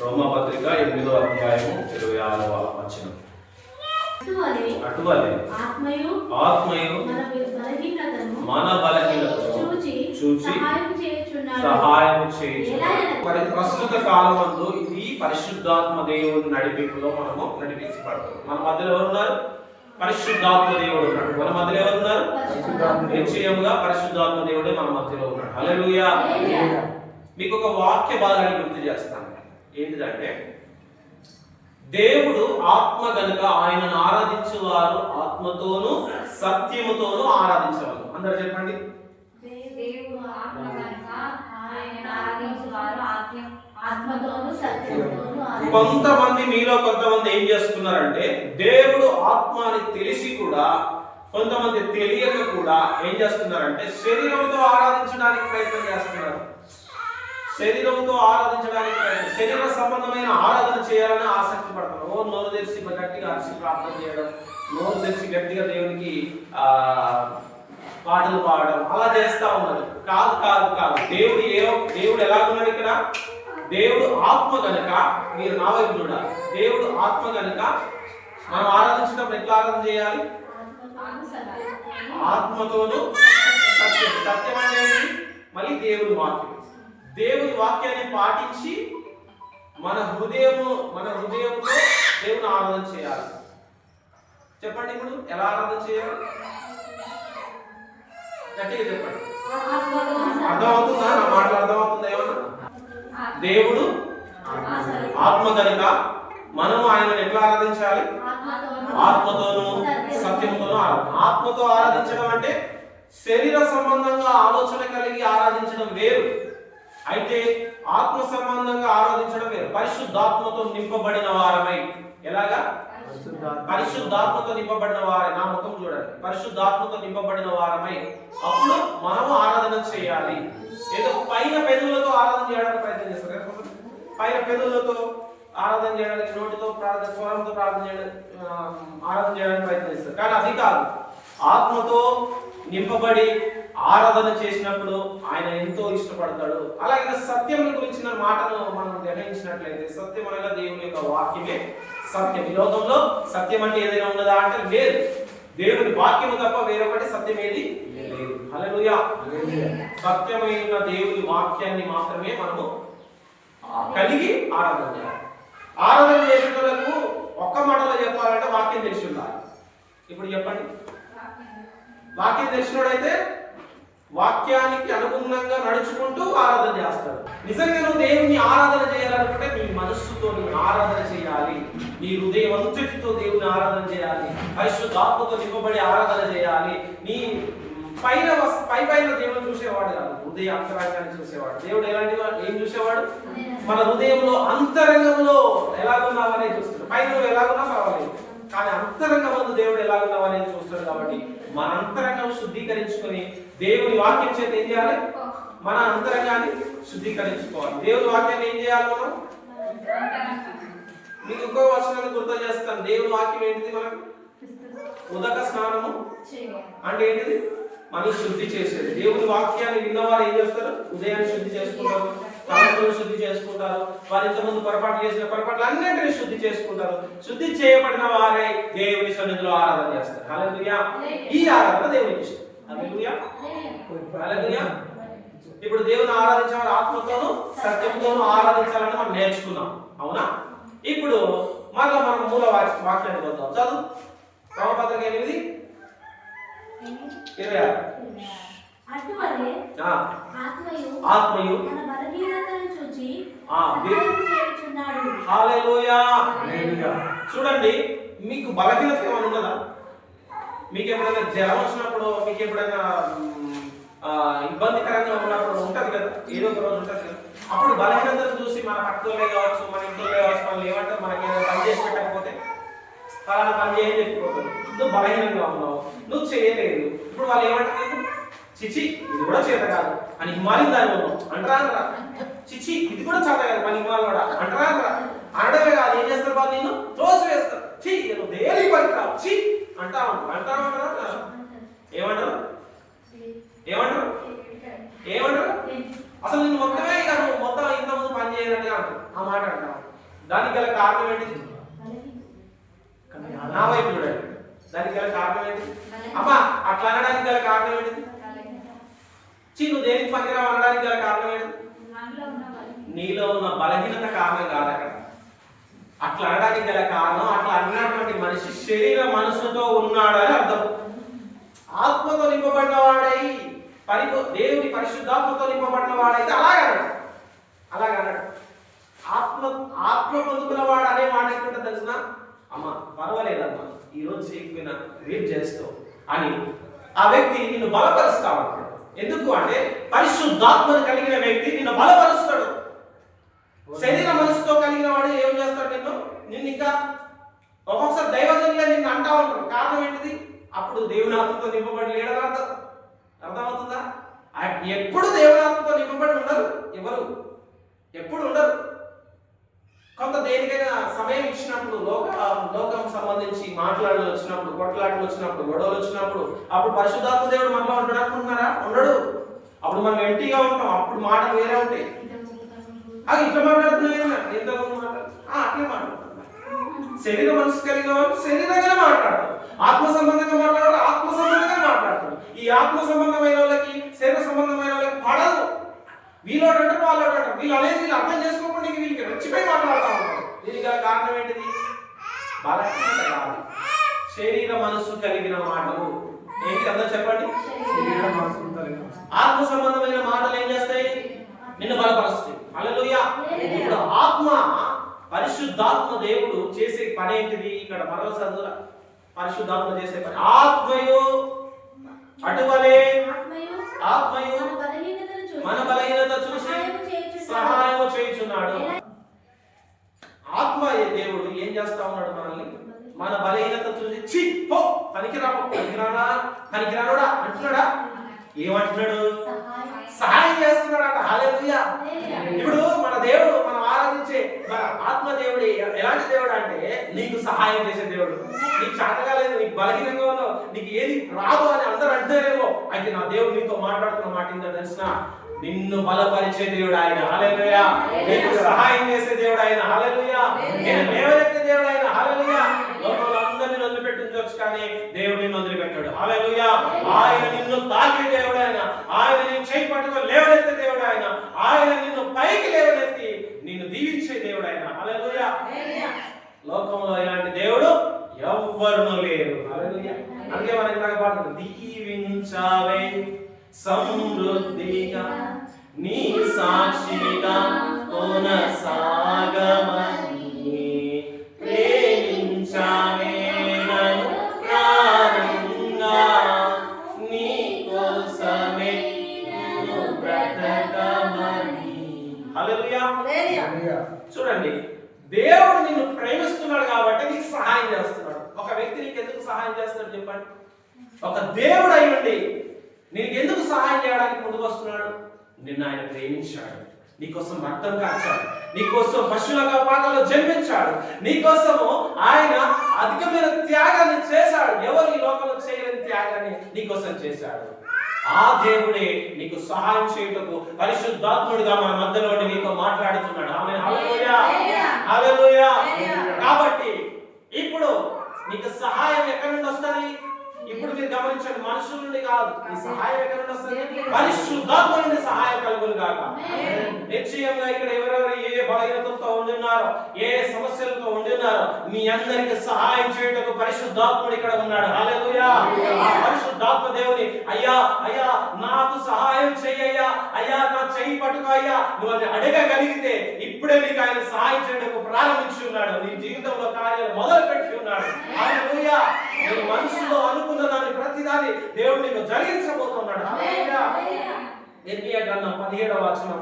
రోమపత్రిక 8వ అధ్యాయము 26వ వచనం. అటువలే ఆత్మయు మన బలహీనతను చూచి సహాయం చేయుచున్నాడు. మరి ప్రస్తుత కాలమందు ఇది పరిశుద్ధాత్మ దేవుని నడిపింపులో మనము నడిపించబడతాం. మన మధ్యలో ఎవరున్నారు? పరిశుద్ధాత్మ దేవుడు ఉన్నాడు. మన మధ్యలో ఎవరున్నారు? నిశ్చయముగా పరిశుద్ధాత్మ దేవుడే మన మధ్యలో ఉన్నాడు. హల్లెలూయా. మీకు ఒక వాక్య భాగాన్ని గుర్తు చేస్తాను. ఏంటిదంటే, దేవుడు ఆత్మ గనుక ఆయనను ఆరాధించువారు ఆత్మతోను సత్యముతోను ఆరాధించవాలి. అందరూ చెప్పండి. కొంతమంది మీలో కొంతమంది ఏం చేస్తున్నారంటే, దేవుడు ఆత్మ అని తెలిసి కూడా కొంతమంది తెలియక కూడా ఏం చేస్తున్నారంటే శరీరంతో ఆరాధించడానికి ప్రయత్నం చేస్తున్నారు. శరీరంతో ఆరాధించడానికి శరీర సంబంధమైన ఆరాధన చేయాలని ఆసక్తి పడతారు. నోరు తెరిచి గట్టిగా అరిచి ప్రార్థన చేయడం, నోరు తెరిచి గట్టిగా దేవునికి పాటలు పాడడం, అలా చేస్తా ఉన్నారు. కాదు కాదు కాదు దేవుడు ఎలాగున్నాడు ఇక్కడ? దేవుడు ఆత్మ కనుక, మీరు నా వైపు చూడాలి. దేవుడు ఆత్మ కనుక మనం ఆరాధించినప్పుడు ఎట్లా ఆరాధన చేయాలి? ఆత్మతోను సత్యం. సత్యం అనేది మళ్ళీ దేవుడి వాక్యం. దేవుని వాక్యాన్ని పాటించి మన హృదయంతో దేవుని ఆరాధన చేయాలి. చెప్పండి, ఇప్పుడు ఎలా ఆరాధన చేయాలి? గట్టిగా చెప్పండి. అర్థమవుతుందా? నా మాటలు అర్థమవుతుందా? ఏమన్నా దేవుడు ఆత్మ కనుక మనము ఆయనను ఎట్లా ఆరాధించాలి? ఆత్మతోను సత్యముతోను ఆరాధన. ఆత్మతో ఆరాధించడం అంటే శరీర సంబంధంగా ఆలోచన కలిగి ఆరాధించడం వేరు. అయితే ఆత్మ సంబంధంగా ఆరాధించడం వేరు. పరిశుద్ధాత్మతో నింపబడిన వారమై. ఎలాగా? పరిశుద్ధాత్మతో నింపబడిన వారై. నా ముఖం చూడండి. పరిశుద్ధాత్మతో నింపబడిన వారమై అప్పుడు మనము ఆరాధన చేయాలి. ఏదో పైన పెదవులతో ఆరాధన చేయడానికి ప్రయత్నం చేస్తారు. పైన పెదవులతో ఆరాధన చేయడానికి, నోటితో ప్రార్థన, స్వరంతో ఆరాధన చేయడానికి ప్రయత్నం చేస్తారు. కానీ అది కాదు. ఆత్మతో నింపబడి ఆరాధన చేసినప్పుడు ఆయన ఎంతో ఇష్టపడతాడు. అలాగే సత్యం గురించిన మాటను మనం గ్రహించినట్లయితే, సత్యం అనగా దేవుని యొక్క వాక్యమే సత్యం. ఈ లోకంలో సత్యం అంటే ఏదైనా ఉన్నదా అంటే లేదు. దేవుని వాక్యము తప్ప వేరొకటి సత్యం ఏది లేదు. హల్లెలూయా. సత్యమైన దేవుని వాక్యాన్ని మాత్రమే మనము కలిగి ఆరాధన చేయాలి. ఆరాధన చేసేటప్పుడు ఒక్క మాటలో చెప్పాలంటే వాక్యం తెలిసి ఉండాలి. ఇప్పుడు చెప్పండి. వాక్యం తెలిసినోడైతే వాక్యానికి అనుగుణంగా నడుచుకుంటూ ఆరాధన చేస్తాడు. నిజంగా నువ్వు దేవుని ఆరాధన చేయాలనుకుంటే నీ మనస్సుతో నీ ఆరాధన చేయాలి. నీ హృదయం అంతటితో దేవుని ఆరాధన చేయాలి. పరిశుద్ధాత్మతో నింపబడి ఆరాధన చేయాలి. నీ పైన దేవుని చూసేవాడు కాదు, హృదయ అంతరంగాన్ని చూసేవాడు. దేవుడు ఎలాంటి ఏం చూసేవాడు? మన హృదయంలో అంతరంగంలో ఎలాగున్నావనే చూస్తాడు. పైన నువ్వు ఎలాగున్నా పర్వాలేదు, కానీ అంతరంగంలో దేవుడు ఎలాగున్నావనే చూస్తాడు. కాబట్టి మన అంతరంగం శుద్ధీకరించుకొని దేవుని వాక్యం చేత ఏం చేయాలి? మన అంతరంగాన్ని శుద్ధీకరించుకోవాలి. దేవుని వాక్యాన్ని ఏం చేయాలి మనం? మీకు ఇంకో వచనాన్ని గుర్తు చేస్తాను. దేవుని వాక్యం ఏంటిది? మనకు ఉదక స్నానము అంటే ఏంటిది? మనం శుద్ధి చేసేది. దేవుని వాక్యాన్ని విన్నవారు ఏం చేస్తారు? ఉదయాన్ని శుద్ధి చేసుకుంటారు, తలపులను శుద్ధి చేసుకుంటారు, వారి ఇంతకుముందు పొరపాటు చేసిన పొరపాట్లు అన్నింటినీ శుద్ధి చేసుకుంటారు. శుద్ధి చేయబడిన వారే దేవుని సన్నిధిలో ఆరాధన చేస్తారు. హల్లెలూయా. ఈ ఆరాధన దేవునికి ఇష్టం. హల్లెలూయా. హల్లెలూయా. ఇప్పుడు దేవుని ఆరాధించేవారు ఆత్మతోను సత్యంతోను ఆరాధించాలని మనం నేర్చుకున్నాం, అవునా? ఇప్పుడు మళ్ళీ మనం మూల వాక్యాన్ని పోతాం. చదువు. రోమపత్రిక 8:26. ఆత్మయు హల్లెలూయా. చూడండి, మీకు బలహీనత ఏమైనా ఉన్నదా? మీకు ఎప్పుడైనా జ్వరం వచ్చినప్పుడు, మీకు ఎప్పుడైనా ఇబ్బందికరంగా ఉన్నప్పుడు ఉంటది కదా, ఏదో ఒక రోజు ఉంటది కదా. అప్పుడు బలహీనతను చూసి మన పక్కలే కావచ్చు, మన ఇంట్లో కావచ్చు, మనం ఏమంటారు, మనకి ఏదైనా పని చేసి పెట్టకపోతే ఫలానా పని చేయని చెప్పిపోతుంది. నువ్వు బలహీనంగా ఉన్నావు, నువ్వు చేయలేదు. ఇప్పుడు వాళ్ళు ఏమంటారు? చిచి ఇది కూడా చేత కాదు అని హిమాలయం దాని ఉన్నావు అంటారా? చిచి ఇది కూడా చేత కాదు పని హిమాలయం కూడా అంటారా? అనడమే కాదు, ఏం చేస్తారు వాళ్ళు? నేను రోజు వేస్తారు. చి నువ్వు డైలీ పనికి రావు, చి అంటారా? ఏమంటారు? ఏమంటారు? అసలు నిన్ను మొత్తమే ఇక నువ్వు మొత్తం ఇంతకుముందు పని చేయలేదు లేనట్టుగా అంటారు. ఆ మాట అంటాం. దానికి గల కారణం ఏంటి? నా వైపు చూడండి. దానికి గల కారణం ఏంటి? అమ్మా అట్లా అనడానికి గల కారణం ఏంటి? నువ్వు దేనికి పనికిరావు అనడానికి గల కారణం ఏంటి? నీలో ఉన్న బలహీనత కారణం కాదు అక్కడ. అట్లా అనడానికి గల కారణం, అట్లా అన్నటువంటి మనిషి శరీర మనసుతో ఉన్నాడు అని అర్థం. ఆత్మతో నింపబడిన వాడై దేవుని పరిశుద్ధాత్మతో నింపబడిన వాడైతే అలాగన్నాడు. ఆత్మ పొందుకున్న వాడు అనే మాట ఎట్లుంటే తెలిసిన, అమ్మ పర్వాలేదమ్మా ఈరోజు చేయకపోయినా రేపు చేస్తావు అని ఆ వ్యక్తి నిన్ను బలపరుస్తా ఉంటాడు. ఎందుకు అంటే పరిశుద్ధాత్మను కలిగిన వ్యక్తి నిన్ను బలపరుస్తాడు. శరీర మనసుతో కలిగిన వాడు ఏం చేస్తాడు? నిన్ను ఇంకా ఒక్కొక్కసారి దైవజనులే నిన్ను అంటా ఉంటారు. కారణం ఏంటిది? అప్పుడు దేవుని ఆత్మతో నింపబడి లేడని అర్థమవుతుందా? ఎప్పుడు దేవుని ఆత్మతో నింపబడి ఉండరు ఎవరు, ఎప్పుడు ఉండరు. కొంత దేనికైనా సమయం ఇచ్చినప్పుడు, లోకం సంబంధించి మాట్లాడలు వచ్చినప్పుడు, కొట్లాటలు వచ్చినప్పుడు, గొడవలు వచ్చినప్పుడు, అప్పుడు పరిశుద్ధాత్మ దేవుడు మనలో ఉంటాడు అనుకుంటున్నారా? ఉండడు. అప్పుడు మనం ఎంటీగా ఉంటాం. అప్పుడు మాటలు వేరే ఉంటాయి. అది ఇట్లా మాట్లాడుతున్నాయి, ఎంతమంది మాట్లాడు అట్లే మాట్లాడుతున్నారు. శరీర మనసు కలిగిన వాళ్ళు శరీరంగానే మాట్లాడతారు. ఆత్మ సంబంధంగా మాట్లాడారు, ఆత్మ సంబంధంగా మాట్లాడతారు. ఈ ఆత్మ సంబంధమైన వాళ్ళకి శరీర సంబంధమైన వాళ్ళకి పడదు. వీళ్ళోడు అంటారు, వాళ్ళోడు అంటారు. వీళ్ళు అనేది వీళ్ళు అర్థం చేసుకోకుండా వీళ్ళకి రెచ్చిపోయి మాట్లాడుతూ ఉంటారు. దీనికి గల కారణం ఏంటిది? బలహీనత కాదు, శరీర మనస్సు కలిగిన మాటలు. ఏంటి అందరూ చెప్పండి? ఆత్మ సంబంధమైన మాటలు ఏం చేస్తాయి? నిన్ను బలపరుస్తాయి. హల్లెలూయా. ఇప్పుడు ఆత్మ పరిశుద్ధాత్మ దేవుడు చేసే పని ఏంటిది? ఇక్కడ మరో చదువుల పరిశుద్ధాత్మ చేసే పని. ఆత్మయు అటువలే ఆత్మయు మన బలహీనత చూసి సహాయం చేయుచున్నాడు. ఆత్మ దేవుడు ఏం చేస్తా ఉన్నాడు? మనల్ని మన బలహీనత చూసి పనికిరానోడా అంటున్నాడా? ఏమంటున్నాడు? సహాయం చేస్తున్నాడట. హల్లెలూయా. ఇప్పుడు మన దేవుడు, మనం ఆరాధించే మన ఆత్మ దేవుడు ఎలాంటి దేవుడు అంటే నీకు సహాయం చేసే దేవుడు. నీకు చేతగాలేదు, నీకు బలహీనంగా ఉన్నావు, నీకు ఏది రాదు అని అందరూ అంటారేమో. అయితే నా దేవుడు నీతో మాట్లాడుతున్న మాట ఏంటో తెలిసిన, నిన్ను బలపరిచే దేవుడు ఆయన. హల్లెలూయా. నీకు సహాయం చేసే దేవుడు ఆయన. హల్లెలూయా. నేను లేవనెత్తే దేవుడు ఆయన. హల్లెలూయా. లోకంలో అందరిని వదిలిపెట్టించవచ్చు కానీ దేవుడు నిన్ను వదిలిపెట్టాడు. హల్లెలూయా. ఆయన నిన్ను తాకే దేవుడు ఆయన. ఆయన నిన్ను చేయి పట్టుకొని లేవనెత్తే దేవుడు ఆయన. ఆయన నిన్ను పైకి లేవనెత్తి నిన్ను దీవించే దేవుడు ఆయన. హల్లెలూయా. లోకంలో ఇలాంటి దేవుడు ఎవ్వరునూ లేరు. హల్లెలూయా. అందుకే మనం ఇందాక పాడుతున్నాం, దీవించావే సమృద్ధిగా నీ సాక్షిగా కొనసాగమని, ప్రేమించావే నన్ను ప్రాణంగా, నీ కోసమే నేను బ్రతకమని. హల్లెలూయా. చూడండి, దేవుడు నిన్ను ప్రేమిస్తున్నాడు కాబట్టి నీకు సహాయం చేస్తున్నాడు. ఒక వ్యక్తి నీకు ఎందుకు సహాయం చేస్తున్నాడు చెప్పండి? ఒక దేవుడు అయి ఉండి నీకు ఎందుకు సహాయం చేయడానికి ముందుకు వస్తున్నాడు? నిన్ను ఆయన ప్రేమించాడు, నీకోసం రక్తం కార్చాడు, నీకోసం పశువుల పాకలో జన్మించాడు, నీకోసము ఆయన అధికమైన త్యాగాన్ని చేశాడు. ఎవరు ఈ లోకంలో చేయలేని త్యాగాన్ని నీకోసం చేశాడు. ఆ దేవుడే నీకు సహాయం చేయుటకు పరిశుద్ధాత్ముడిగా మన మధ్యలో నీతో మాట్లాడుతున్నాడు. ఆమేన్. హల్లెలూయా. హల్లెలూయా. కాబట్టి ఇప్పుడు నీకు సహాయం ఎక్కడి నుండి వస్తుంది? ఇప్పుడు మీరు గమనించండి, మనుషుల నుండి కాదు. ఈ సహాయం ఎక్కడ నుండి వస్తుంది? పరిశుద్ధాత్మ నుండి సహాయం కలుగును గాక. నిశ్చయంగా ఇక్కడ ఎవరెవరు ఏ బలహీనతలతో ఉంటున్నారో, ఏ సమస్యలతో ఉంటున్నారో మీ అందరికి సహాయం చేయటకు పరిశుద్ధాత్ముడు ఇక్కడ ఉన్నాడు. హల్లెలూయా. పరిశుద్ధాత్మ దేవుని అయ్యా అయ్యా నాకు సహాయం చెయ్యయ్యా, అయ్యా నా చెయ్యి పట్టుకో అయ్యా, నువ్వు అది అడగగలిగితే ఇప్పుడే నీకు ఆయన సహాయం చేయటకు ప్రారంభించి ఉన్నాడు. నీ జీవితంలో కార్యాలు మొదలు పెట్టి ఉన్నాడు. హల్లెలూయా. నీ మనసులో అనుకున్న దాన్ని ప్రతిదాన్ని దేవుడు నీకు జరిగించబోతున్నాడు. హల్లెలూయా. ఇర్మియా గ్రంథం 17వ వచనం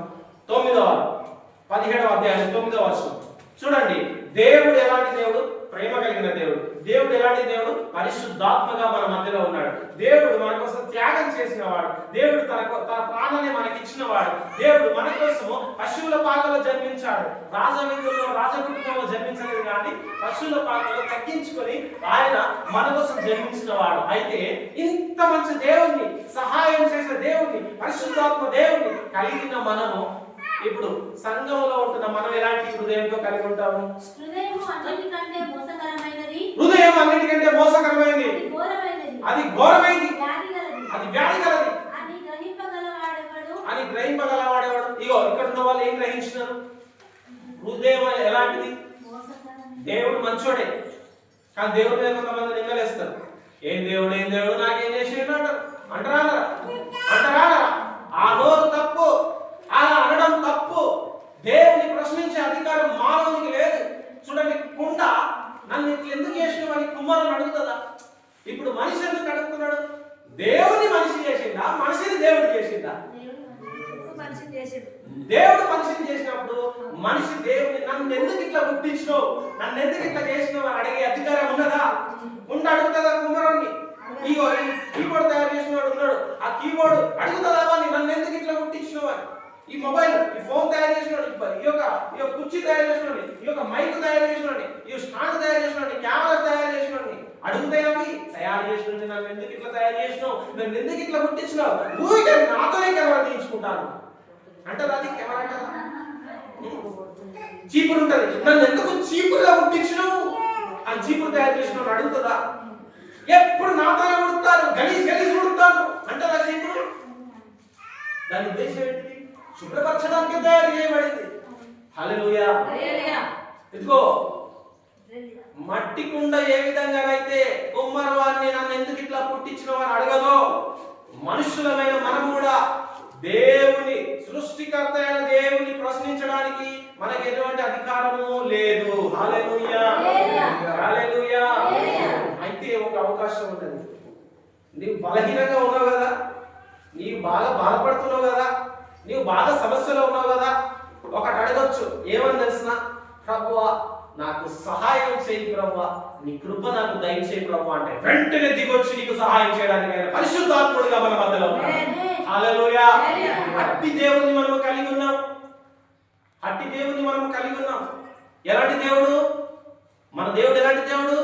17వ అధ్యాయం 9వ వచనం చూడండి. దేవుడు ఎలాంటి దేవుడు? ప్రేమ కలిగిన దేవుడు. దేవుడు ఎలాంటి దేవుడు? పరిశుద్ధాత్మగా మన మధ్యలో ఉన్నాడు. దేవుడు మన కోసం త్యాగం చేసిన వాడు. దేవుడు తన ప్రాణాన్ని మనకి ఇచ్చిన వాడు. దేవుడు మన కోసము పశువుల పాకలో జన్మించాడు. రాజవీధుల్లో రాజకుటుంబంలో జన్మించలేదు కానీ పశువుల పాకలో తగ్గించుకొని ఆయన మన కోసం జన్మించిన వాడు. అయితే ఇంత మంచి దేవుణ్ణి, సహాయం చేసే దేవుణ్ణి, పరిశుద్ధాత్మ దేవుణ్ణి కలిగిన మనము ఇప్పుడు సంఘంలో ఉంటున్న మనం ఎలాంటి హృదయంతో కలిగి ఉంటాము? హృదయం అన్నిటికంటే మోసకరమైనది, అది ఘోరమైనది, అది వ్యాధి కలది అని గ్రహింపగలవాడేవాడు. ఇగో ఇక్కడ ఉన్న వాళ్ళు ఏం గ్రహించినారు? హృదయం ఎలాంటిది? దేవుడు మంచోడే, కానీ దేవుడి మీద కొంతమంది నిందలేస్తారు. ఏం దేవుడు నాకేం చేసిండు అంటారా? ఆ నోరు తప్పు, అలా అనడం తప్పు. దేవుని ప్రశ్నించే అధికారం మానవునికి లేదు. చూడండి, కుండ నన్ను ఇట్లా ఎందుకు చేసినావని కుమ్మరం అడుగుతుందా? ఇప్పుడు మనిషి ఎందుకు అడుగుతున్నాడు? దేవుని మనిషి చేసిందా, మనిషిని దేవుడు చేసిందా? దేవుడు మనిషిని చేసినప్పుడు మనిషి దేవుని నన్ను ఎందుకు ఇట్లా పుట్టించినావు, నన్ను ఎందుకు ఇట్లా చేసినావు అని అడిగే అధికారం ఉన్నదా? కుండ అడుగుతుందా కుమ్మరాన్ని? ఇగో ఈ కీబోర్డ్ తయారు చేసినవాడు ఉన్నాడు, ఆ కీబోర్డ్ అడుగుతుందా అని నన్ను ఎందుకు ఇట్లా పుట్టించినావు అని? ఈ మొబైల్, ఈ ఫోన్ తయారు చేసినాడు, ఈ యొక్క కుర్చీ తయారు చేసినాడు, ఈ యొక్క మైక్ తయారు చేసినాడు, ఈ స్టాండ్ తయారు చేసినాడు, కెమెరా తయారు చేసినాడు, అడుగుతాయి తయారు చేసినాడు నన్ను ఎందుకు ఇట్లా తయారు చేసినావు, నన్ను ఎందుకు ఇట్లా పుట్టించినావు? ఊరికే నాతోనే కెమెరా తీయించుకుంటాను అంటారు. అది కెమెరా అంటారా? చీపురు ఉంటది, నన్ను ఎందుకు చీపురుగా పుట్టించినావు అని చీపురు తయారు చేసినాడు అడుగుతుందా? ఎప్పుడు నాతోనే ఉడుతారు, గలీజ్ ఉడుతారు అంటారా చీపురు? దాని ఉద్దేశం ఏంటిది? శుభ్రపరచడానికి తయారు చేయబడింది. హల్లెలూయా. ఇదిగో మట్టి కుండ ఏ విధంగానైతే కుమ్మరవాన్ని నన్ను ఎందుకు ఇట్లా పుట్టించినావు అని అడగదో, మనుషులమైన మనం కూడా దేవుని సృష్టికర్త అయిన దేవుని ప్రశ్నించడానికి మనకి ఎటువంటి అధికారము లేదు. హల్లెలూయా, హల్లెలూయా. అయితే ఒక అవకాశం ఉంటుంది. నీవు బలహీనంగా ఉన్నావు కదా, నీవు బాగా బాధపడుతున్నావు కదా, నీవు బాగా సమస్యలో ఉన్నావు కదా, ఒకటి అడగొచ్చు. ఏమని తెలిసిన? ప్రభువా నాకు సహాయం చేయి ప్రభువా, నీ కృప నాకు దయచేయి ప్రభువా అంటే వెంటనే దిగొచ్చి నీకు సహాయం చేయడానికి ఆయన పరిశుద్ధాత్ముడుగా మన మధ్యలో ఉన్నాడు. హల్లెలూయా. అట్టి దేవుని మనం కలిగి ఉన్నాం, అట్టి దేవుని మనం కలిగి ఉన్నాం. ఎలాంటి దేవుడు? మన దేవుడు ఎలాంటి దేవుడు?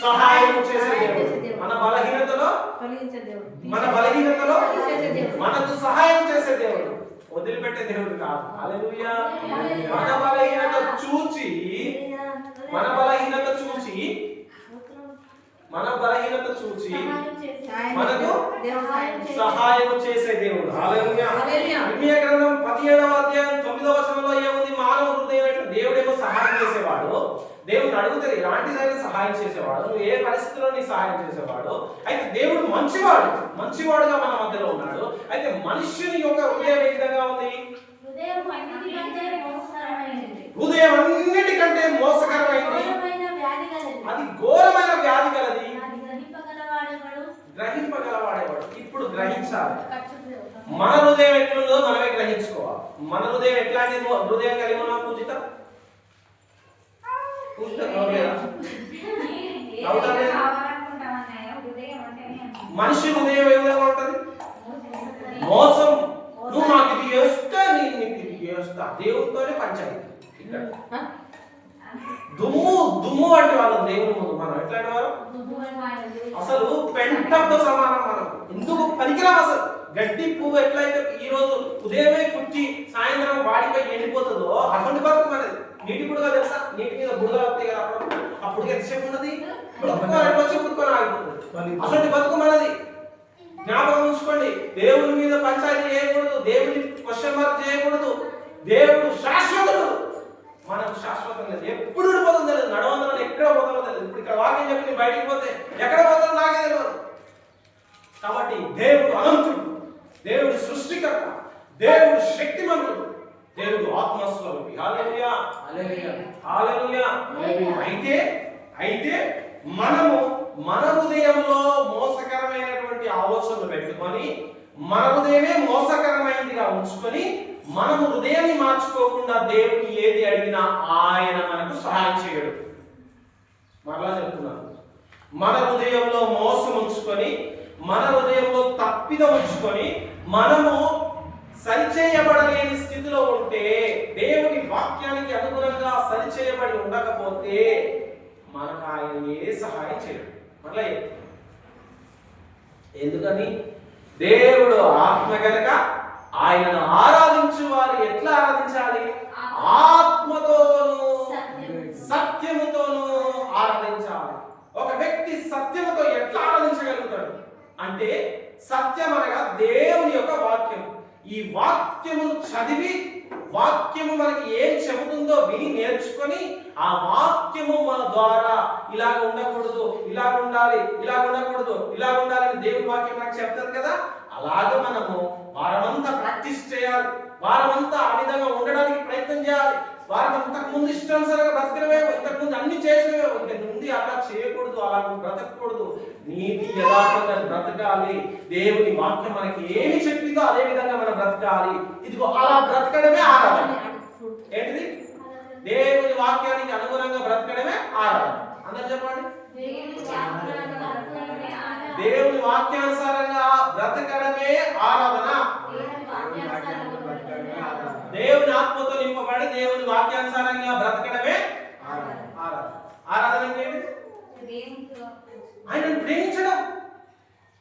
సహాయం చేసే దేవుడు. మన బలహీనతలో మనకు సహాయం చేసే దేవుడు, వదిలిపెట్టే దేవుడు కాదు. హల్లెలూయా. మన బలహీనత చూచి మనకు సహాయం చేసే దేవుడు. హల్లెలూయా. ఇర్మీయా గ్రంథం 17వ అధ్యాయం 9వ వచనంలో ఏముంది? మానవ హృదయం దేవుడేమో సహాయం చేసేవాడు, దేవుడు అడుగుతాడు ఎలాంటిదైనా సహాయం చేసేవాడు, నువ్వు ఏ పరిస్థితిలో నీ సహాయం చేసేవాడు. అయితే దేవుడు మంచివాడుగా మన మధ్యలో ఉన్నాడు. అయితే మనుష్యుని యొక్క హృదయం ఏ విధంగా ఉంది? హృదయం అన్నిటికంటే మోసకరమైనది, అది ఘోరమైన వ్యాధి కలది, గ్రహింపగలవాడేవాడు. ఇప్పుడు గ్రహించాలి. మన హృదయం ఎట్లుందో మనమే గ్రహించుకోవాలి. మన హృదయం ఎట్లాంటి హృదయం కలిగి ఉన్నాం? పూజిత మనిషి హృదయం ఏ విధంగా ఉంటది? మోసం. నువ్వు నాకు ఇది చేస్తా, నేను నీకు ఇది చేస్తా. దేవుడితోనే పంచాయతీ. ఇక్కడ దుమ్ము అంటే వాళ్ళు దేవుని ముందు మనం ఎట్లాంటి వారు? అసలు పెంటతో సమానం. మనం ఎందుకు పనికిరావు అసలు. గడ్డి పువ్వు ఎట్లయితే ఈ రోజు ఉదయమే కుట్టి సాయంత్రం వాడిపై ఎండిపోతుందో అటువంటి బతుకు మనది. నీటి బుడగ తెలుసా? నీటి మీద బుడగలు వస్తాయి కదా, అప్పుడు ఎంతసేపు ఉన్నది? పుడుకొని ఆగిపోతుంది. అటువంటి బతుకు మనది. జ్ఞాపకం ఉంచుకోండి. దేవుని మీద పంచాయతీ చేయకూడదు, దేవుని క్వశ్చన్ మార్క్ చేయకూడదు. దేవుడు శాశ్వతుడు, మనకు శాశ్వతం లేదు. ఎప్పుడు పోతుందో తెలియదు, నడవందరని ఎక్కడ పోతామో తెలియదు. ఇప్పుడు ఇక్కడ వాక్యం చెప్పి బయటికి పోతే ఎక్కడ పోతారో నాకే తెలియదు. కాబట్టి దేవుడు అనంతుడు, దేవుడు సృష్టికర్త, దేవుడు శక్తిమంతుడు, దేవుడు ఆత్మస్వరూపి. హల్లెలూయా, హల్లెలూయా. అయితే మనము మన హృదయంలో మోసకరమైనటువంటి ఆలోచనలు పెట్టుకొని, మన హృదయమే మోసకరమైనదిగా ఉంచుకొని, మనము హృదయాన్ని మార్చుకోకుండా దేవుని ఏది అడిగినా ఆయన మనకు సహాయం చేయడు. మరలా చెప్తున్నాను, మన హృదయంలో మోసం ఉంచుకొని, మన హృదయంలో తప్పిదం ఉంచుకొని, మనము సరిచేయబడలేని స్థితిలో ఉంటే, దేవుని వాక్యానికి అనుగుణంగా సరిచేయబడి ఉండకపోతే మనకు ఆయన ఏ సహాయం చేయడు. మరలా ఎందుకని? దేవుడు ఆత్మ గనక ఆయనను ఆరాధించు వారు ఎట్లా ఆరాధించాలి? ఆత్మతోను సత్యముతోను ఆరాధించాలి. ఒక వ్యక్తి సత్యముతో ఎట్లా ఆరాధించగలుగుతాడు అంటే, సత్యం అనగా దేవుని యొక్క వాక్యం. ఈ వాక్యమును చదివి, వాక్యము మనకి ఏం చెబుతుందో విని నేర్చుకొని, ఆ వాక్యము మన ద్వారా ఇలాగ ఉండకూడదు, ఇలా ఉండాలి, ఇలా ఉండకూడదు, ఇలా ఉండాలని దేవుని వాక్యం మనకు చెప్తారు కదా. అలాగ మనము వారమంతా ప్రాక్టీస్ చేయాలి. వారమంతా ఆ విధంగా ఉండడానికి ప్రయత్నం చేయాలి. వారం ఇంతకు ముందు ఇష్టానుసారంగా బ్రతకడమే, ఇంతకు ముందు అన్ని చేసినవే, ఇంతకు ముందు అలా చేయకూడదు, అలా బ్రతకూడదు. నీతి యథార్థంగా బ్రతకాలి. దేవుని వాక్యం మనకి ఏమి చెప్పిందో అదే విధంగా మనం బ్రతకాలి. ఇదిగో అలా బ్రతకడమే ఆరాధన. ఏంటిది? దేవుని వాక్యానికి అనుగుణంగా బ్రతకడమే ఆరాధన. అందరూ చెప్పండి. దేవుని వాక్యానుసారంగా బ్రతకడమే ఆరాధన. దేవుని ఆత్మతో నింపబడి దేవుని వాక్యానుసారంగా బ్రతకడమే ఆరాధన. ఆరాధన అంటే ఆయనను ప్రేమించడం.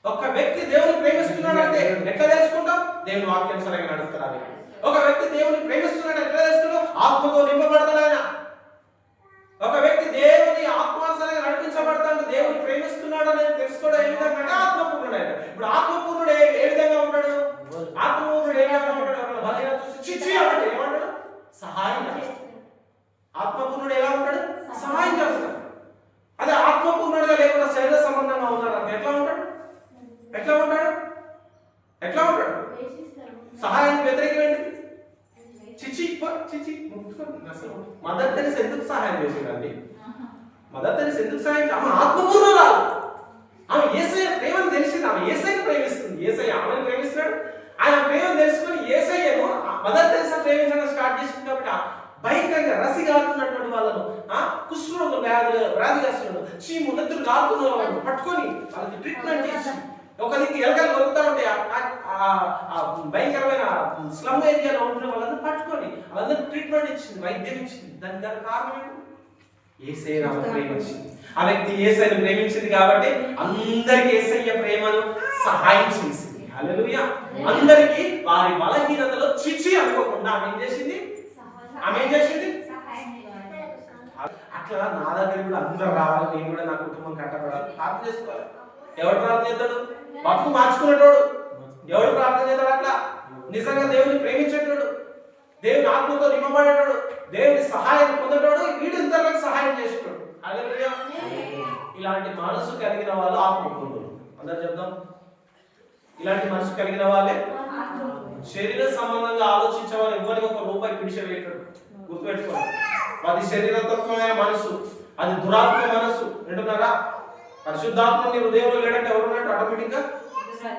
ఒక వ్యక్తి దేవుని ప్రేమిస్తున్నాడు అంటే ఎట్లా తెలుసుకుంటాం? దేవుని వాక్యానుసారంగా నడుస్తాడు. ఒక వ్యక్తి దేవుని ప్రేమిస్తున్నాడు ఎట్లా తెలుసుకుంటాం? ఆత్మతో నింపబడతాడు ఆయన. ఒక వ్యక్తి దేవుని ఆత్మానుసారంగా నడిపించబడతాడు, దేవుని ప్రేమిస్తున్నాడు అనేది తెలుసుకోవడం ఏ విధంగా అంటే ఆత్మపూర్ణుడు ఆయన. ఇప్పుడు ఆత్మపూర్ణుడు ఏ విధంగా ఉంటాడు? ఆత్మపూర్ణుడు ఏ విధంగా ఉంటాడు? చిచ్చి అంటే ఏమంటాడు? సహాయం చేస్తాడు. ఆత్మపూర్ణుడు ఎలా ఉంటాడు? సహాయం చేస్తాడు. అదే ఆత్మపూర్ణుడుగా లేకుండా శరీర సంబంధంగా ఉన్నాడు అంటే ఎట్లా ఉంటాడు? ఎట్లా ఉంటాడు? ఎట్లా ఉంటాడు? సహాయానికి వ్యతిరేకమేంటి? చిచి చిచి. మదర్ తెరిసా ఎందుకు సహాయం చేసిందండి? మదర్ తెరిసా ఎందుకు సహాయం? ఆమె ఆత్మపూర్ణురాలు. ఆమె యేసయ్య ప్రేమను తెలిసింది. ఆమె యేసయ్యను ప్రేమిస్తుంది. యేసయ్య ఆమెను ప్రేమిస్తున్నాడు. ఆయన ప్రేమను తెలుసుకుని యేసయ్యను మదర్ తెరిసా ప్రేమించడం స్టార్ట్ చేసింది. కాబట్టి భయంకరంగా రసి కాలుతున్నటువంటి వాళ్ళను, కుష్ఠరోగులు, వ్యాధిగ్రస్తులను, చీము నెత్తులు కాలుతున్న వాళ్ళను పట్టుకొని వాళ్ళకి ట్రీట్మెంట్ చేసి, ఒకరికి ఎలకలు దొరుకుతా ఉంటే భయంకరమైన స్లమ్ ఏరియాలో ఉంటున్న వాళ్ళని పట్టుకొని వాళ్ళందరికీ ట్రీట్మెంట్ ఇచ్చింది, వైద్యం ఇచ్చింది. దానికి గల కారణం ఏంటి? యేసయ్య ప్రేమించింది. ఆ వ్యక్తి యేసయ్యను ప్రేమించింది కాబట్టి అందరికి యేసయ్య ప్రేమను సహాయం చేసింది. హల్లెలూయా. అందరికి వారి బలహీనతలో చిచి అనుకోకుండా ఆమె ఏం చేసింది? అట్లా నా దగ్గర కూడా అందరూ రావాలి, నేను కూడా నా కుటుంబం కట్టబడాలి. ప్రార్థన చేసుకోవాలి. ఎవడు ప్రార్థన చేస్తాడు? బతుకు మార్చుకునేటోడు. ఎవడు ప్రార్థన చేస్తాడు? అట్లా నిజంగా దేవుని ప్రేమించేటోడు, దేవుని ఆత్మతో నింపబడేటోడు, దేవుని సహాయం పొందేటోడు, వీడు ఇతరులకు సహాయం చేసేటోడు. హల్లెలూయా. ఇలాంటి మనసు కలిగిన వాళ్ళు ఆత్మపూర్ణులు. అందరూ చెప్దాం. ఇలాంటి మనసు కలిగిన వాళ్ళే. శరీర సంబంధంగా ఆలోచించే వాళ్ళు ఎవరికి ఒక రూపాయి పిడిచేయలేటోడు. గుర్తుపెట్టుకోండి. అది శరీరతత్వమైన మనసు, అది దురాత్మ మనసు. వింటున్నారా? పరిశుద్ధాత్మ నీ హృదయంలో లేడంటే ఎవరున్నట్టు ఆటోమేటిక్ గా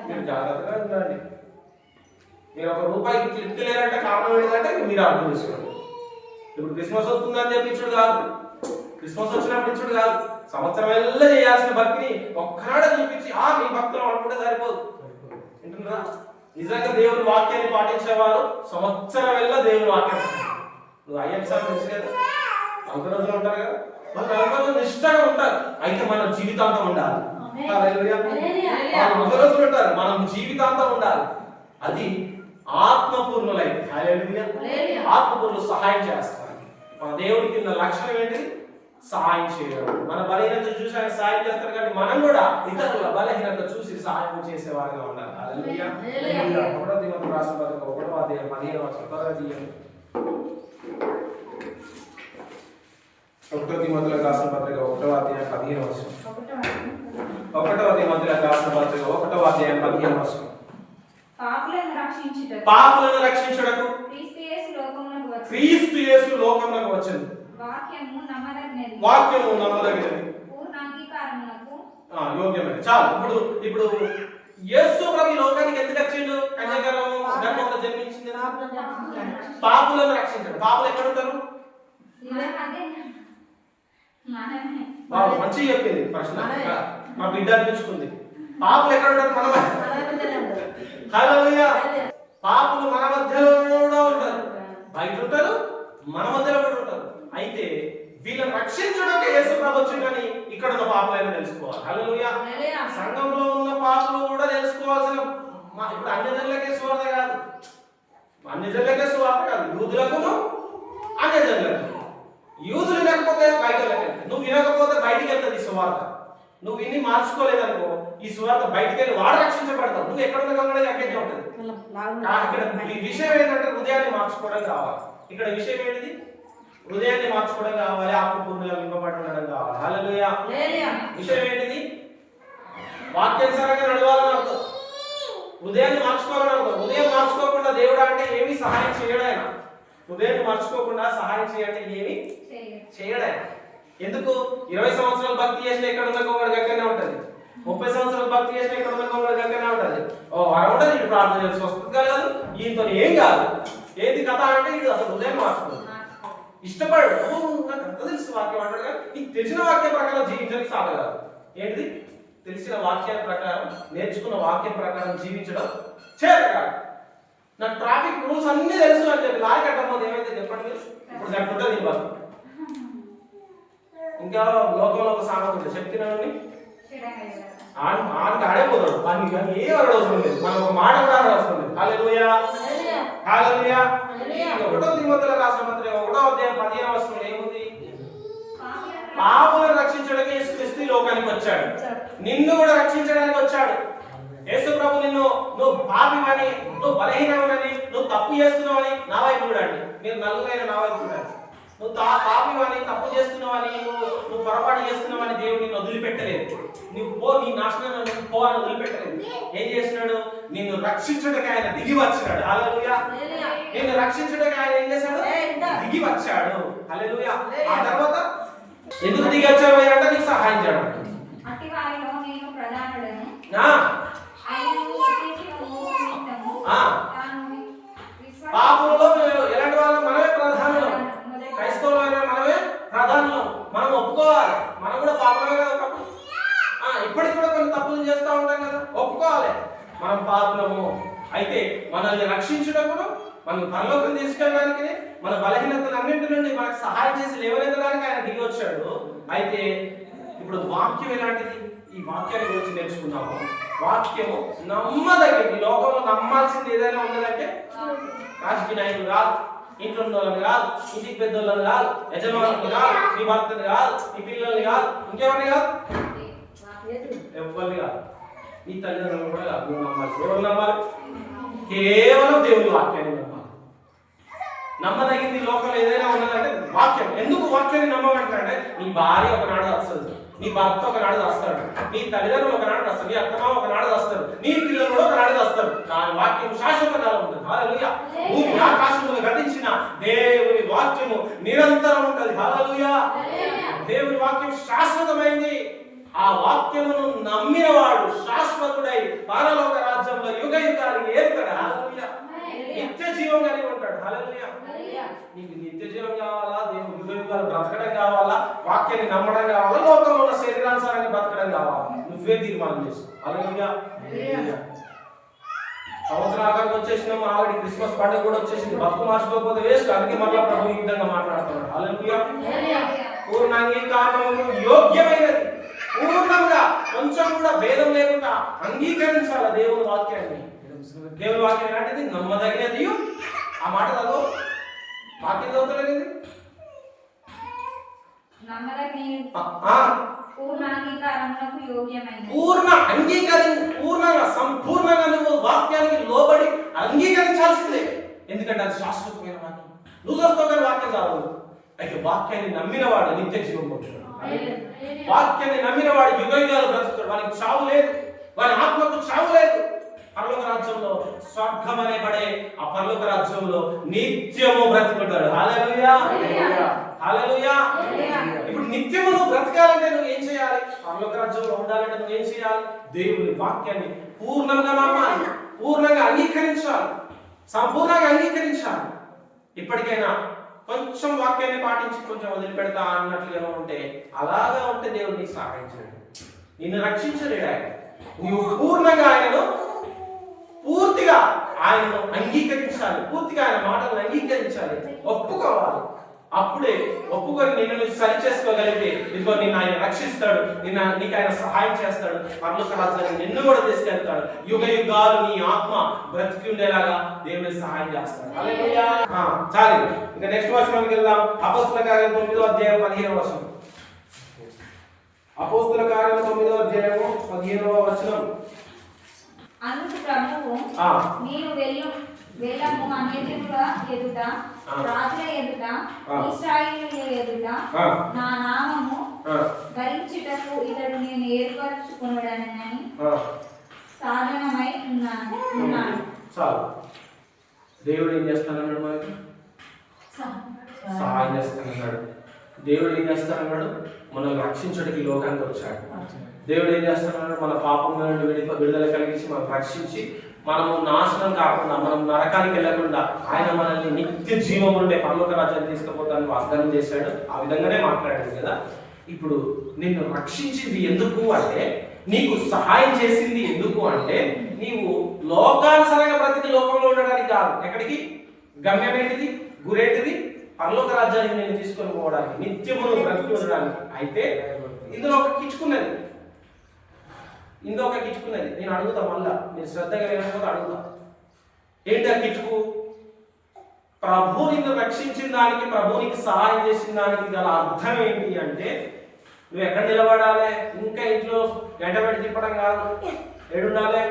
మీరు జాగ్రత్తగా ఉండండి. మీరు ఒక రూపాయి ఇట్లేరంటే కారణం ఏంటంటే మీరు అర్థం చేసుకోండి. ఇప్పుడు క్రిస్మస్ వస్తుందని చెప్పి ఇచ్చుడు కాదు, క్రిస్మస్ వచ్చినప్పుడు ఇచ్చుడు కాదు. సంవత్సరం వెళ్ళ చేయాల్సిన భక్తిని ఒక్కనాడ చూపించి మీ భక్తులు అనుకుంటే సరిపోదు. వింటున్నారా? నిజంగా దేవుని వాక్యాన్ని పాటించేవారు సంవత్సరం వెళ్ళ దేవుని వాక్యం. నువ్వు ఐఎంసార్ తెలుసు కదా, 40 రోజులు ఉంటారు కదా, మన 40 రోజులు నిష్ఠగా ఉంటారు. అయితే మనం జీవితాంతం ఉండాలి. 40 రోజులు ఉంటారు, మనం జీవితాంతం ఉండాలి. అది ఆత్మపూర్ణులై. ఆత్మపూర్ణులు సహాయం చేస్తారు. మన దేవుడికి ఉన్న లక్షణం ఏంటి? సహాయం చేయడం. మన బలహీనత చూసి ఆయన సహాయం చేస్తారు కాబట్టి మనం కూడా ఇతరుల బలహీనత చూసి సహాయం చేసేవారుగా ఉండాలి. హల్లెలూయా. 1 తిమోతి రాసిన పత్రిక 1వ అధ్యాయం 15వ వచనం త్వరగా తీయండి. 1 తిమోతిలకు రాసిన పత్రిక 1వ అధ్యాయం 15వ వచనం. 1 తిమోతిలకు రాసిన పత్రిక 1వ అధ్యాయం 15వ వచనం. పాపులను రక్షించుటకు క్రీస్తు యేసు లోకమునకు వచ్చెను. వాక్యము నమ్మదగినది, యోగ్యమైనది. చాలు. ఇప్పుడు యేసు ప్రభు లోకానికి ఎందుకు వచ్చిండు? గర్భంలో జన్మించింది పాపులను రక్షించాడు. పాపులు ఎక్కడ ఉంటారు? మంచిగా చెప్పింది ప్రశ్న, మా బిడ్డ అనిపించుకుంది. పాపులు ఎక్కడ ఉంటారు? మన హల్లెలూయా. పాపులు మన మధ్యలో కూడా ఉంటారు, బయట ఉంటారు, మన మధ్యలో కూడా ఉంటారు. అయితే వీళ్ళని రక్షించడానికి యేసు ప్రభు వచ్చిందని ఇక్కడ ఉన్న పాపులైనా తెలుసుకోవాలి. హల్లెలూయా. సంఘంలో ఉన్న పాపులు కూడా తెలుసుకోవాల్సిన, ఇప్పుడు అన్యజనులకే సువార్త కాదు, అన్యజనులకే సువార్త కాదు, యూదులకును అన్యజనులకు. యూదులు వినకపోతే బయట నువ్వు వినకపోతే బయటికి వెళ్తుంది ఈ సువార్త. నువ్వు విని మార్చుకోలేదనుకో ఈ సువార్త బయటికి వెళ్ళి వాడు రక్షించబడతావు. నువ్వు ఎక్కడ ఉండగా అక్కడే ఉంటుంది. ఇక్కడ విషయం ఏంటంటే హృదయాన్ని మార్చుకోవడం కావాలి. ఇక్కడ విషయం ఏంటిది? హృదయాన్ని మార్చుకోవడం కావాలి, ఆత్మపూర్ణంగా నింపబడి ఉండడం కావాలి. హల్లెలూయా. విషయం ఏంటిది? వాక్యానుసారంగా నడవాలని అర్థం. హృదయాన్ని మార్చుకోవాలని అర్థం. హృదయం మార్చుకోకుండా దేవుడు అంటే ఏమీ సహాయం చేయడు ఆయన. హృదయాన్ని మార్చుకోకుండా సహాయం చేయంటే ఏమీ చేయడు ఆయన. ఎందుకు? 20 సంవత్సరాలు భక్తి చేసిన ఎక్కడ ఉన్న కొంగడు గక్కనే ఉంటుంది, 30 సంవత్సరాలు భక్తి చేసిన ఎక్కడ ఉన్న కొంగడు గక్కనే ఉంటుంది. వాడు ఉంటుంది, ఇప్పుడు ప్రార్థన చేసి వస్తుంది కాదు, ఈయనతో ఏం కాదు. ఏంది కథ అంటే ఇది అసలు హృదయం మార్చుకోదు, ఇష్టపడు. నాకు అంత తెలుసు వాక్యం అంటాడు కానీ నీకు తెలిసిన వాక్యం ప్రకారం జీవించడానికి సాధ కాదు. ఏంటిది? తెలిసిన వాక్యాల ప్రకారం, నేర్చుకున్న వాక్యం ప్రకారం జీవించడం చేత కాదు. నాకు ట్రాఫిక్ రూల్స్ అన్ని తెలుసు అని చెప్పి లారీ కట్టకపోతే ఏమైతే చెప్పండి. ఇప్పుడు కట్టుకుంటే దీని బస్సు. ఇంకా లోకంలో ఒక సామెత ఉంది, చెప్తున్నాను ఆడికి ఆడేపోతాడు. వాడికి ఏం అక్కడ అవసరం లేదు, మనం ఒక మాట కూడా అవసరం లేదు. హల్లెలూయా, హల్లెలూయా. 1 తిమోతిలో రాసిన పత్రిక 1వ అధ్యాయం 15వ వచనంలో ఏముంది? పాపులను రక్షించడానికి యేసుక్రీస్తు ఈ లోకానికి వచ్చాడు, నిన్ను కూడా రక్షించడానికి వచ్చాడు. యేసు ప్రభు నువ్వు పాపివని, నువ్వు బలహీనమని, నువ్వు తప్పు చేస్తున్నావని నా వైపు చూడండి. మీరు నలుగురైన నా వైపు చూడండి. నువ్వు పాపివని, తప్పు చేస్తున్నావని, నువ్వు పొరపాటు చేస్తున్నావని దేవుడు నిన్ను వదిలిపెట్టలేదు. నువ్వు పో, నీ నాశనం పో అని వదిలిపెట్టలేదు. ఏం చేసినాడు? నిన్ను రక్షించడానికి ఆయన దిగి వచ్చాడు. హల్లెలూయా. నిన్ను రక్షించడానికి ఆయన ఏం చేశాడు? దిగి వచ్చాడు. హల్లెలూయా. ఆ తర్వాత ఎందుకు దిగి వచ్చావు అంటే నీకు సహాయం చేయడానికి. పాపంలో ఎలాంటి వాళ్ళం? మనమే ప్రధానులం. క్రైస్తవులైన మనమే ప్రధానులం. మనం ఒప్పుకోవాలి, మనం కూడా పాపమే కదా. ఇప్పటికి కూడా కొన్ని తప్పులు చేస్తూ ఉంటాం కదా, ఒప్పుకోవాలి మనం పాపులము. అయితే మనల్ని రక్షించుటప్పుడు, మనం పరలోకం తీసుకెళ్ళడానికి, మన బలహీనతలన్నింటి నుండి మనకు సహాయం చేసి లేవనెత్తడానికి ఆయన దిగి వచ్చాడు. అయితే ఇప్పుడు వాక్యం ఎలాంటిది? ఈ వాక్యాన్ని గురించి నేర్చుకున్నాము. వాక్యము నమ్మదగ్గది. ఈ లోకంలో నమ్మాల్సింది ఏదైనా ఉన్నదంటే రాజకీయ నాయకులు కాదు, ఇంట్లో ఉన్న వాళ్ళని కాదు, ఇంటికి పెద్దోళ్ళని కాదు, యజమానులు కాదు, నీ భర్తని కాదు, నీ పిల్లల్ని కాదు, ఇంకెవరిని కాదు, ఎవరిని కాదు, నీ తల్లిదండ్రులను కూడా కాదు. నువ్వు నమ్మాలి. ఎవరు నమ్మాలి? కేవలం దేవుని వాక్యాన్ని నమ్మాలి. నమ్మదగింది లోకంలో ఏదైనా ఉన్నదంటే వాక్యం. ఎందుకు వాక్యాన్ని నమ్మమంటే నీ భార్య ఒకనాడు వస్తుంది, నీ భర్త ఒకనాడు వస్తాడు, నీ తల్లిదండ్రులు ఒకనాడు వస్తారు, నీ అత్తమామ ఒకనాడు వస్తారు, నీ పిల్లలు కూడా ఒకనాడు వస్తారు. దాని వాక్యం శాశ్వత కాలం ఉంటుంది. హల్లెలూయా. భూమి ఆకాశములు గతించిన దేవుని వాక్యము నిరంతరం ఉంటుంది. హల్లెలూయా. దేవుని వాక్యం శాశ్వతమైంది. ఆ వాక్యమును నమ్మినవాడు శాశ్వతుడై పరలోక రాజ్యంలో యుగ యుగాలు ఏర్పడు. హల్లెలూయా. నిత్య జీవం కలిగి ఉంటాడు. హల్లెలూయా. నీకు నిత్య జీవం కావాలా? దేవుని యుగ యుగాలు బ్రతకడం కావాలా? వాక్యాన్ని నమ్మడం కావాలా? లోకంలో ఉన్న శరీరానుసారంగా బ్రతకడం కావాలా? నువ్వే తీర్మానం చేసు. హల్లెలూయా. సంవత్సరం ఆఖరికి వచ్చేసినాము, ఆల్రెడీ క్రిస్మస్ పండుగ కూడా వచ్చేసింది. బతుకు మార్చుకోకపోతే వేస్ట్. అందుకే మళ్ళీ ప్రభు ఈ విధంగా మాట్లాడుతున్నాడు. హల్లెలూయా. పూర్ణ అంగీకారము యోగ్యమైనది. పూర్ణంగా కొంచెం కూడా భేదం లేకుండా అంగీకరించాలి దేవుని వాక్యాన్ని. దేవుని వాక్యం ఎలాంటిది? నమ్మదగినది. ఆ మాట చదువు. వాక్యం చదువుతలేదు. పూర్ణ అంగీకరణ, పూర్ణంగా సంపూర్ణంగా నువ్వు వాక్యానికి లోబడి అంగీకరించాల్సిందే. ఎందుకంటే అది శాశ్వతమైన వాక్యం. నువ్వు చూస్తావు వాక్యం చదవదు. అయితే వాక్యాన్ని నమ్మిన వాడు నిత్య జీవం పొందుతాడు. వాక్యాన్ని నమ్మిన వాడు యుగ యుగాలు బ్రతుకుతాడు. వానికి చావు లేదు, వాని ఆత్మకు చావు లేదు. పరలోక రాజ్యంలో స్వర్గం అనేబడే ఆ పరలోక రాజ్యంలో నిత్యము బ్రతుకుతాడు. హల్లెలూయా, హల్లెలూయా. ఇప్పుడు నిత్యము నువ్వు బ్రతకాలంటే నువ్వు ఏం చేయాలి? పరలోక రాజ్యంలో ఉండాలంటే నువ్వు ఏం చేయాలి? దేవుని వాక్యాన్ని పూర్ణంగా నమ్మాలి, పూర్ణంగా అంగీకరించాలి, సంపూర్ణంగా అంగీకరించాలి. ఇప్పటికైనా కొంచెం వాక్యాన్ని పాటించి కొంచెం వదిలిపెడతా అన్నట్లుగా ఉంటే, అలాగా ఉంటే దేవుడు నీకు సహాయం చేయడు, నిన్ను రక్షించలేడు. ఆయన నువ్వు పూర్ణంగా ఆయనను, పూర్తిగా ఆయనను అంగీకరించాలి, పూర్తిగా ఆయన మాటలను అంగీకరించాలి, ఒప్పుకోవాలి. అప్పుడే ఒప్పుకొని నిన్ను సరి చేసుకోగలిగితే ఇదిగో నిన్ను ఆయన రక్షిస్తాడు, నీకు ఆయన సహాయం చేస్తాడు, పరలోక రాజ్యాన్ని నిన్ను కూడా తీసుకెళ్తాడు. యుగ యుగాలు నీ ఆత్మ బ్రతికి ఉండేలాగా దేవుని సహాయం చేస్తాడు. హల్లెలూయా. చాలు, ఇంకా నెక్స్ట్ వర్షంలోకి వెళ్దాం. అపోస్తల కార్యం 9వ అధ్యాయం 15వ వచనం. అపోస్తల కార్యం 9వ అధ్యాయము 15వ వచనం. అందుకు ప్రభువు, నేను వెళ్ళము అన్యజనుల ఎదుట, రాజుల ఎదుట, ఇశ్రాయేలీయుల ఎదుట నా నామము ధరించుటకు ఇతడు నేను ఏర్పరచుకొనుడనని సాధనమై ఉన్నాడు. చాలు. దేవుడు ఏం చేస్తానన్నాడు? మనకి సహాయం చేస్తానన్నాడు. దేవుడు ఏం చేస్తానన్నాడు? మనల్ని రక్షించడానికి లోకానికి వచ్చాడు. దేవుడు ఏం చేస్తున్నాడు? మన పాపం నుండి విడుదల కలిగించి మనం రక్షించి మనము నాశనం కాకుండా, మనం నరకానికి వెళ్ళకుండా ఆయన మనల్ని నిత్య జీవం ఉండే పరలోక రాజ్యాన్ని తీసుకుపోతానికి వాగ్దానం చేశాడు. ఆ విధంగానే మాట్లాడాడు కదా. ఇప్పుడు నిన్ను రక్షించింది ఎందుకు అంటే, నీకు సహాయం చేసింది ఎందుకు అంటే, నీవు లోకానుసరంగా బ్రతికి లోకంలో ఉండడానికి కాదు. ఎక్కడికి? గమ్యం ఏంటిది? గురేటిది? పరలోక రాజ్యానికి నేను తీసుకొని పోవడానికి, నిత్యము బ్రతికి ఉండడానికి. అయితే ఇందులో ఒక కిచ్చుకున్నది, నేను అడుగుతా, మళ్ళా మీరు శ్రద్ధగా లేకపోతే అడుగుతా. ఏంటి ఆ కిటుకు? ప్రభు నిన్ను రక్షించిన దానికి, ప్రభు నీకు సహాయం చేసిన దానికి గల అర్థం ఏంటి అంటే, నువ్వు ఎక్కడ నిలబడాలి? ఇంకా ఇంట్లో గంటబెట్టి తిప్పడం కాదు. ఏడుండాలి?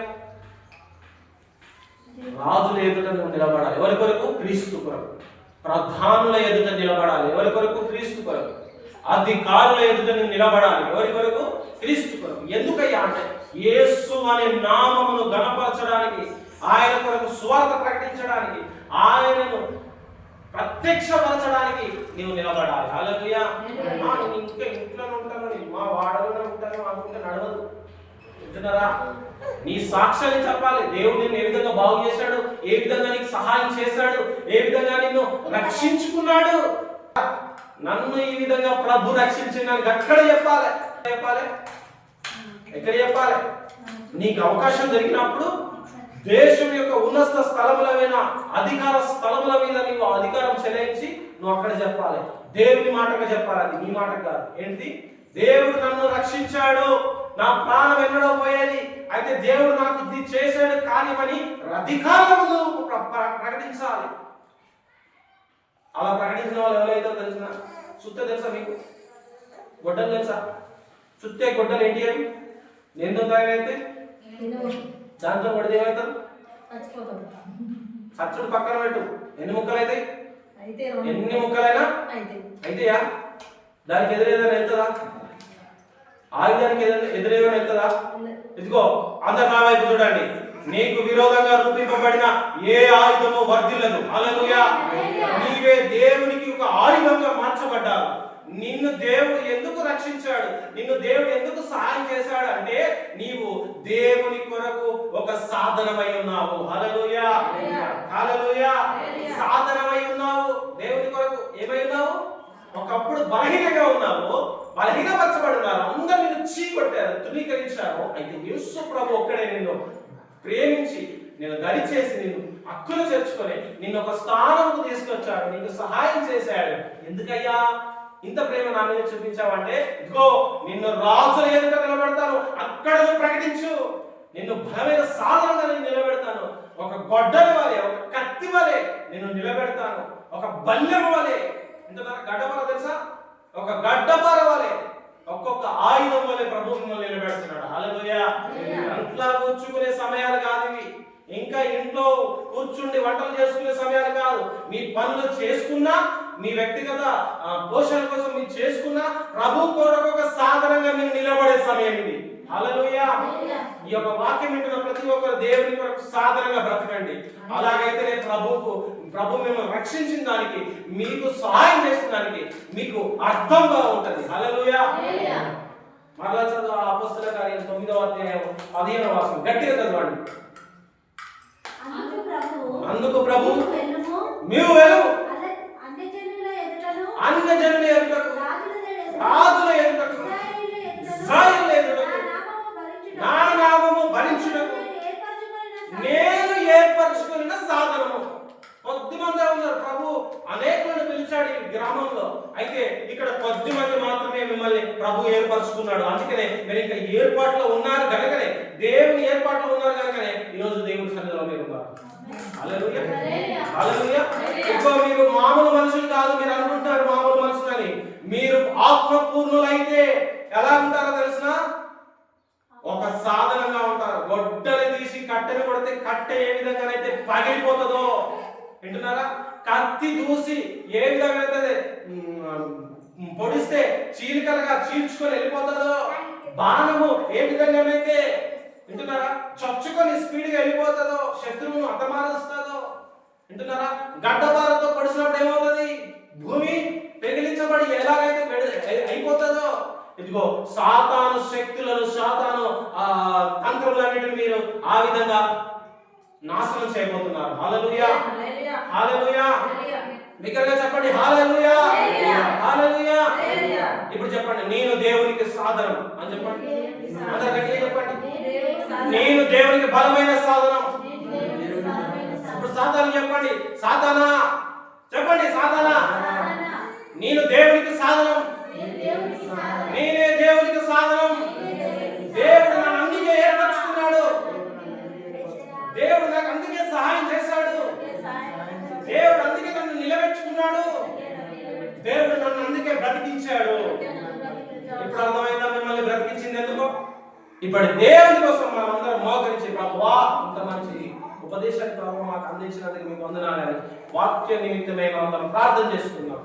రాజుల ఎదుట నువ్వు నిలబడాలి. ఎవరి కొరకు? క్రీస్తు కొరకు. ప్రధానుల ఎదుట నిలబడాలి. ఎవరి కొరకు? క్రీస్తు కొరకు. అధికారుల ఎదుట నిలబడాలి. ఎవరి కొరకు? క్రీస్తు కొరకు. ఎందుకయ్యా అంటే, యేసు అనే నామమును ఘనపరచడానికి, ఆయన కొరకు సువార్త ప్రకటించడానికి, ఆయనను ప్రత్యక్షపరచడానికి నీవు నిలబడాలి. హల్లెలూయా. నేను ఇంకా ఇంట్లోనే ఉంటాను, మా వాడలోనే ఉంటాను అనుకుంటే నడవదు. వింటున్నారా? నీ సాక్ష్యాన్ని చెప్పాలి. దేవుడు నిన్ను ఏ విధంగా బాగు చేశాడు, ఏ విధంగా నీకు సహాయం చేశాడు, ఏ విధంగా నిన్ను రక్షించుకున్నాడు. నన్ను ఈ విధంగా ప్రభు రక్షించడానికి అక్కడ చెప్పాలి. ఎక్కడ చెప్పాలి? నీకు అవకాశం దొరికినప్పుడు దేశం యొక్క ఉన్నత స్థలములమైన అధికార స్థలముల మీద నీవు అధికారం చెలాయించి నువ్వు అక్కడ చెప్పాలి. దేవుని మాటగా చెప్పాలి, అది నీ మాట కాదు. ఏంటి? దేవుడు నన్ను రక్షించాడు, నా ప్రాణం ఎన్నడో పోయేది, అయితే దేవుడు నాకు ఇది చేశాడు కానివని అధికారమును ప్రకటించాలి. అలా ప్రకటించిన వాళ్ళు ఎవరైతే తెలిసిన సుత్తే తెలుసా మీకు? గొడ్డలు తెలుసా? చుట్టే గొడ్డలు ఏంటి? అవి ఎందుకైతే దాంతో కొడితే ఏమవుతారు? సచ్చుడు పక్కన పెట్టు. ఎన్ని ముక్కలు అవుతాయి? ఎన్ని ముక్కలైనా అయితేయా? దానికి ఎదురేదైనా వెళ్తుందా? ఆయుధానికి ఎదురేదైనా వెళ్తుందా? ఇదిగో అందరు నా వైపు చూడండి. నీకు విరోధంగా రూపింపబడిన ఏ ఆయుధము వర్ధిల్లదు. హల్లెలూయా. నీవే దేవునికి ఒక ఆయుధంగా మార్చబడ్డావు. నిన్ను దేవుడు ఎందుకు రక్షించాడు, నిన్ను దేవుడు ఎందుకు సహాయం చేశాడు అంటే, నీవు దేవుని కొరకు ఒక సాధనమై ఉన్నావు. హల్లెలూయా. హల్లెలూయా. సాధనమై ఉన్నావు. దేవుని కొరకు ఏమై ఉన్నావు? ఒకప్పుడు బలహీనంగా ఉన్నావు, బలహీనపరచబడినారు, అందరూ నిన్ను చీకొట్టారు, తృణీకరించారు. అయితే యేసు ప్రభు ఒక్కడే నిన్ను ప్రేమించి, నేను దరిచేసి, నిన్ను హక్కులు చేర్చుకొని నిన్ను ఒక స్థానంకు తీసుకొచ్చాడు, నీకు సహాయం చేశాడు. ఎందుకయ్యా ఇంత ప్రేమ నా మీద చూపించావంటే, ఇదిగో నిన్ను రాజుల ఎదుట నిలబెడతాను, అక్కడ ప్రకటించు. నిన్ను బలమైన సాధనంగా నేను నిలబెడతాను. ఒక గొడ్డలి వలె, ఒక కత్తి వలె నిన్ను నిలబెడతాను. ఒక బల్లెం వలె, ఇంత గడ్డపార తెలుసా? ఒక గడ్డపార వలె, ఒక్కొక్క ఆయుధం వలె ప్రభు మిమ్మల్ని నిలబెడుతున్నాడు. హల్లెలూయా. ఇంట్లో కూర్చుకునే సమయాలు కాదు ఇవి. ఇంకా ఇంట్లో కూర్చుండి వంటలు చేసుకునే సమయాలు కాదు. మీ పనులు చేసుకున్నా, మీ వ్యక్తిగత పోషణ కోసం మీరు చేసుకున్నా, ప్రభు కొరకు ఒక సాధనంగా మీరు నిలబడే సమయం ఇది. హల్లెలూయా. ఈ యొక్క వాక్యం వింటున్న ప్రతి ఒక్కరు దేవుని కొరకు సాధనంగా బ్రతకండి. అలాగైతే ప్రభు మిమ్మల్ని రక్షించిన దానికి, మీకు సహాయం చేసిన దానికి మీకు అర్థంగా ఉంటుంది. హల్లెలూయా. మరలా చదువు అపోస్తల కార్యం 9వ అధ్యాయం 15వ వచనం. గట్టిగా చదవండి. అందుకు ప్రభు, మీరు వెలుగు, అన్యజనుల ఎదుటకు, రాజుల ఎదుటకు, ఇశ్రాయేలు ఎదుటకు, నా నామము భరించుటకు నేను ఏర్పరచుకున్న సాధనము. కొద్దిమంది ఉన్నారు, ప్రభు అనేకులను పిలిచాడు ఈ గ్రామంలో. అయితే ఇక్కడ 10 మంది మాత్రమే మిమ్మల్ని ప్రభు ఏర్పరచుకున్నాడు. అందుకనే మీరు ఇంకా ఏర్పాట్లో ఉన్నారు కనుకనే, దేవుని ఏర్పాట్లో ఉన్నారు కనుకనే ఈరోజు దేవుని సన్నిధిలో మీరు ఉన్నారు. హల్లెలూయా, హల్లెలూయా. ఎక్కువ మీరు మామూలు మనుషులు కాదు. మీరు అనుకుంటున్నారు మామూలు మనుషులు అని. మీరు ఆత్మపూర్ణులైతే ఎలా ఉంటారో తెలిసిన? ఒక సాధనంగా ఉంటారు. గొడ్డలి తీసి కట్టెను కొడితే కట్టె ఏ విధంగానైతే పగిలిపోతుందో, వింటున్నారా? కత్తి దూసి ఏ విధంగా అయితే పొడిస్తే చీలికలుగా చీల్చుకొని వెళ్ళిపోతుందో, బాణము ఏ విధంగానైతే, వింటున్నారా, చొచ్చుకొని స్పీడ్గా వెళ్ళిపోతుందో, శత్రువును హతమారుస్తుందో, వింటున్నారా? గడ్డపారతో పొడిచినప్పుడు ఏమవుతుంది? భూమి పెగిలించబడి ఎలాగైతే అయిపోతుందో, ఇదిగో సాతాను శక్తులను, సాతాను తంత్రములన్నిటిని మీరు ఆ విధంగా నాశనం చేయబోతున్నారు. హల్లెలూయా, హల్లెలూయా. బిగ్గరగా చెప్పండి హల్లెలూయా, హల్లెలూయా. ఇప్పుడు చెప్పండి, నేను దేవునికి సాధనం అని చెప్పండి. అందరూ గట్టిగా చెప్పండి, నేను దేవునికి బలమైన సాధనం. ఇప్పుడు సాతాను చెప్పండి, సాతానా చెప్పండి, సాతానా నేను దేవునికి సాధనం, నేనే దేవునికి సాధనం. దేవుడు నన్ను అందుకే ఏర్పరచుకున్నాడు. దేవుడు నాకు అందుకే సహాయం చేశాడు. దేవుడు అందుకే నన్ను నిలబెట్టుకున్నాడు. దేవుడు నన్ను అందుకే బ్రతికించాడు. ఇప్పుడు అర్థమైందా మిమ్మల్ని బ్రతికించింది ఎందుకో? ఇప్పుడు దేవుని కోసం మనం అందరం మోకరించి, ప్రభువా ఇంత మంచి ఉపదేశాన్ని ప్రభు మాకు అందించినందుకు మీకు వందనాలని వాక్య నిమిత్తమే మనం ప్రార్థన చేసుకున్నాం.